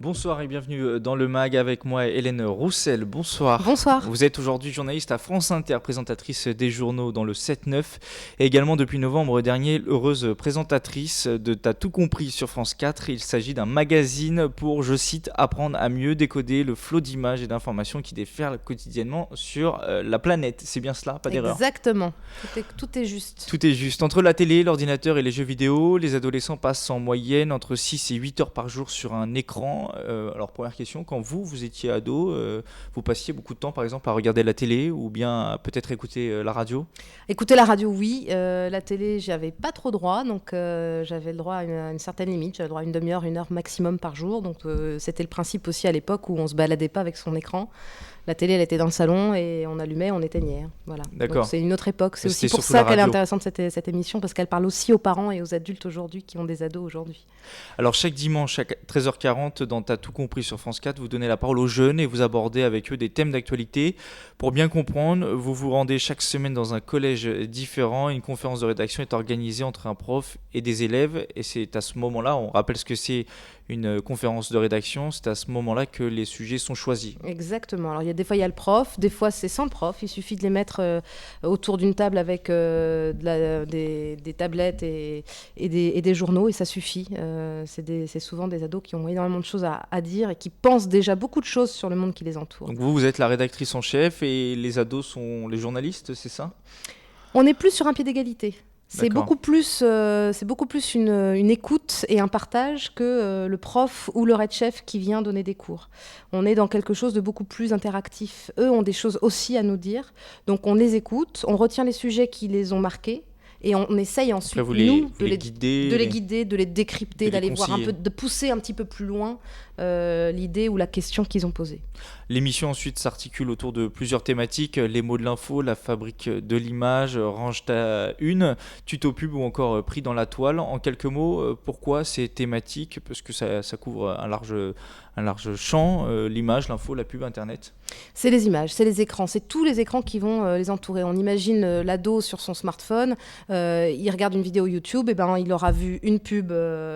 Bonsoir et bienvenue dans le MAG avec moi Hélène Roussel. Bonsoir. Bonsoir. Vous êtes aujourd'hui journaliste à France Inter, présentatrice des journaux dans le 7-9 et également depuis novembre dernier heureuse présentatrice de T'as tout compris sur France 4. Il s'agit d'un magazine pour, je cite, apprendre à mieux décoder le flot d'images et d'informations qui déferlent quotidiennement sur la planète. C'est bien cela, pas d'erreur. Exactement, tout est juste. Tout est juste. Entre la télé, l'ordinateur et les jeux vidéo, les adolescents passent en moyenne entre 6 et 8 heures par jour sur un écran. Alors première question, quand vous étiez ado, vous passiez beaucoup de temps par exemple à regarder la télé ou bien à peut-être écouter la radio? Écouter la radio, oui. La télé, j'avais pas trop droit, donc j'avais le droit à une certaine limite. J'avais le droit à une demi-heure, 1 heure maximum par jour. Donc c'était le principe aussi à l'époque où on se baladait pas avec son écran. La télé, elle était dans le salon et on allumait, on éteignait. Voilà. D'accord. Donc c'est une autre époque. C'est Mais aussi c'était pour surtout ça la qu'elle est radio. intéressante cette émission, parce qu'elle parle aussi aux parents et aux adultes aujourd'hui qui ont des ados aujourd'hui. Alors chaque dimanche à 13h40 dans T'as tout compris sur France 4, vous donnez la parole aux jeunes et vous abordez avec eux des thèmes d'actualité. Pour bien comprendre, vous vous rendez chaque semaine dans un collège différent. Une conférence de rédaction est organisée entre un prof et des élèves et c'est à ce moment-là, on rappelle ce que c'est une conférence de rédaction, c'est à ce moment-là que les sujets sont choisis. Exactement. Alors des fois il y a le prof, des fois c'est sans le prof. Il suffit de les mettre autour d'une table avec des tablettes et des journaux et ça suffit. C'est souvent des ados qui ont énormément de choses à dire et qui pensent déjà beaucoup de choses sur le monde qui les entoure. Donc vous êtes la rédactrice en chef et les ados sont les journalistes, c'est ça? On est plus sur un pied d'égalité. C'est D'accord. beaucoup plus une écoute et un partage que le prof ou le head chef qui vient donner des cours. On est dans quelque chose de beaucoup plus interactif. Eux ont des choses aussi à nous dire, donc on les écoute, on retient les sujets qui les ont marqués et on essaye ensuite, Là, vous nous, les guidez, de les guider, de les décrypter, de les d'aller voir un conseiller. peu, de pousser un petit peu plus loin l'idée ou la question qu'ils ont posée. L'émission ensuite s'articule autour de plusieurs thématiques, les mots de l'info, la fabrique de l'image, range ta une, tuto pub ou encore pris dans la toile. En quelques mots, pourquoi ces thématiques? Parce que ça couvre un large champ, l'image, l'info, la pub, internet. C'est les images, c'est les écrans, c'est tous les écrans qui vont les entourer. On imagine l'ado sur son smartphone, il regarde une vidéo YouTube, et ben, il aura vu une pub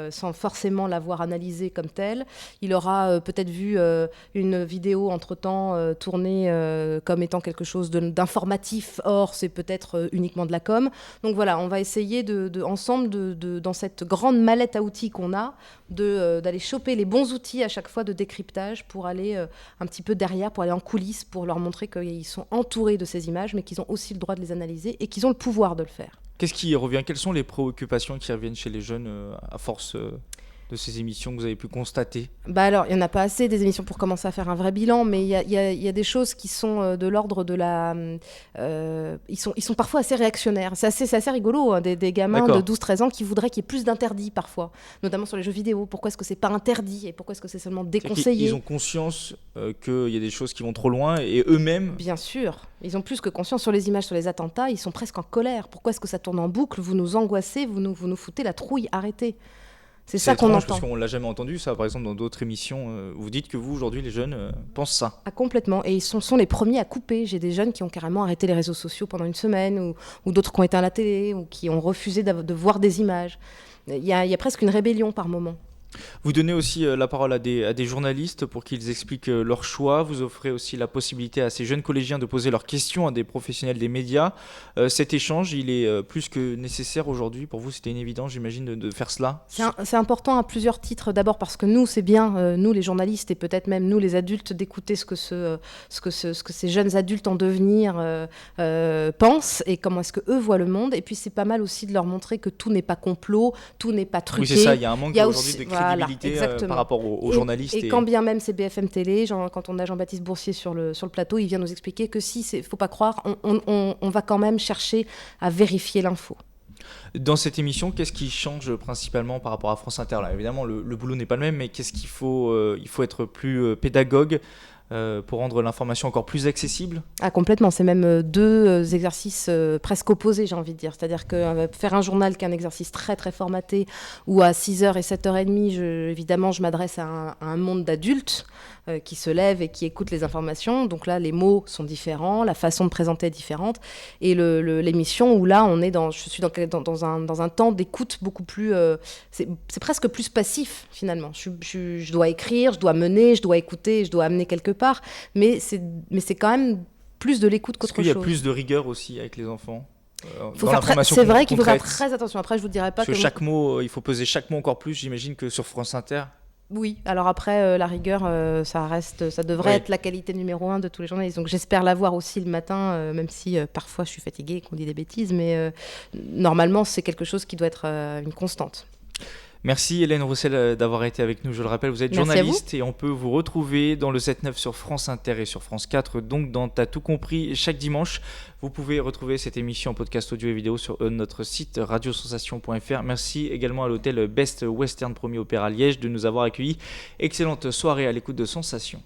sans forcément l'avoir analysée comme telle. Il aura peut-être vu une vidéo entre-temps tournée comme étant quelque chose d'informatif, or c'est peut-être uniquement de la com. Donc voilà, on va essayer ensemble, dans cette grande mallette à outils qu'on a, d'aller choper les bons outils à chaque fois de décryptage pour aller un petit peu derrière, pour aller en coulisses, pour leur montrer qu'ils sont entourés de ces images, mais qu'ils ont aussi le droit de les analyser et qu'ils ont le pouvoir de le faire. Qu'est-ce qui revient? Quelles sont les préoccupations qui reviennent chez les jeunes à force de ces émissions que vous avez pu constater? Bah alors, il n'y en a pas assez des émissions pour commencer à faire un vrai bilan, mais il y a des choses qui sont de l'ordre de la... ils sont parfois assez réactionnaires. C'est assez rigolo, hein, des gamins D'accord. de 12-13 ans qui voudraient qu'il y ait plus d'interdits parfois, notamment sur les jeux vidéo. Pourquoi est-ce que c'est pas interdit et pourquoi est-ce que c'est seulement C'est-à-dire déconseillé? qu'ils ont conscience qu'il y a des choses qui vont trop loin et eux-mêmes. Bien sûr, ils ont plus que conscience sur les images, sur les attentats, ils sont presque en colère. Pourquoi est-ce que ça tourne en boucle? Vous nous angoissez, vous nous foutez la trouille, arrêtez. C'est ça qu'on étrange entend. parce qu'on l'a jamais entendu ça, par exemple dans d'autres émissions. Vous dites que vous aujourd'hui les jeunes pensent ça. Ah, complètement. Et ils sont les premiers à couper. J'ai des jeunes qui ont carrément arrêté les réseaux sociaux pendant une semaine, ou d'autres qui ont éteint la télé, ou qui ont refusé de voir des images. Il y a presque une rébellion par moment. Vous donnez aussi la parole à des journalistes pour qu'ils expliquent leurs choix. Vous offrez aussi la possibilité à ces jeunes collégiens de poser leurs questions à des professionnels des médias. Cet échange, il est plus que nécessaire aujourd'hui. Pour vous, c'était une évidence, j'imagine, de faire cela. C'est important à plusieurs titres. D'abord parce que nous, c'est bien, nous les journalistes et peut-être même nous les adultes, d'écouter ce que ces jeunes adultes en devenir pensent et comment est-ce qu'eux voient le monde. Et puis c'est pas mal aussi de leur montrer que tout n'est pas complot, tout n'est pas truqué. Oui, c'est ça, il y a un manque Il y a aujourd'hui aussi- de voilà, crédibilité exactement. par rapport aux journalistes. Et quand bien même c'est BFM Télé, quand on a Jean-Baptiste Boursier sur le plateau, il vient nous expliquer que faut pas croire, on va quand même chercher à vérifier l'info. Dans cette émission, qu'est-ce qui change principalement par rapport à France Inter? Là, évidemment, le boulot n'est pas le même, mais qu'est-ce qu'il faut il faut être plus pédagogue pour rendre l'information encore plus accessible ? Ah, complètement, c'est même deux exercices presque opposés, j'ai envie de dire. C'est-à-dire que faire un journal qui est un exercice très très formaté, où à 6h et 7h30, évidemment, je m'adresse à un monde d'adultes qui se lèvent et qui écoutent les informations. Donc là, les mots sont différents, la façon de présenter est différente. Et l'émission où là, je suis dans un temps d'écoute beaucoup plus... c'est presque plus passif, finalement. Je dois écrire, je dois mener, je dois écouter, je dois amener quelque part. Mais c'est quand même plus de l'écoute qu'autre chose. Est-ce qu'il y a plus de rigueur aussi avec les enfants ? C'est vrai qu'il faut faire très attention. Après, je vous dirais pas que chaque mot, il faut peser chaque mot encore plus, j'imagine, que sur France Inter. Oui, alors après, la rigueur, ça devrait être la qualité numéro 1 de tous les journalistes. Donc j'espère l'avoir aussi le matin, même si parfois je suis fatiguée et qu'on dit des bêtises. Mais normalement, c'est quelque chose qui doit être une constante. Merci Hélène Roussel d'avoir été avec nous. Je le rappelle, vous êtes journaliste et on peut vous retrouver dans le 7-9 sur France Inter et sur France 4, donc dans T'as tout compris chaque dimanche. Vous pouvez retrouver cette émission en podcast audio et vidéo sur notre site radiosensation.fr. Merci également à l'hôtel Best Western Premier Opéra Liège de nous avoir accueillis. Excellente soirée à l'écoute de Sensation.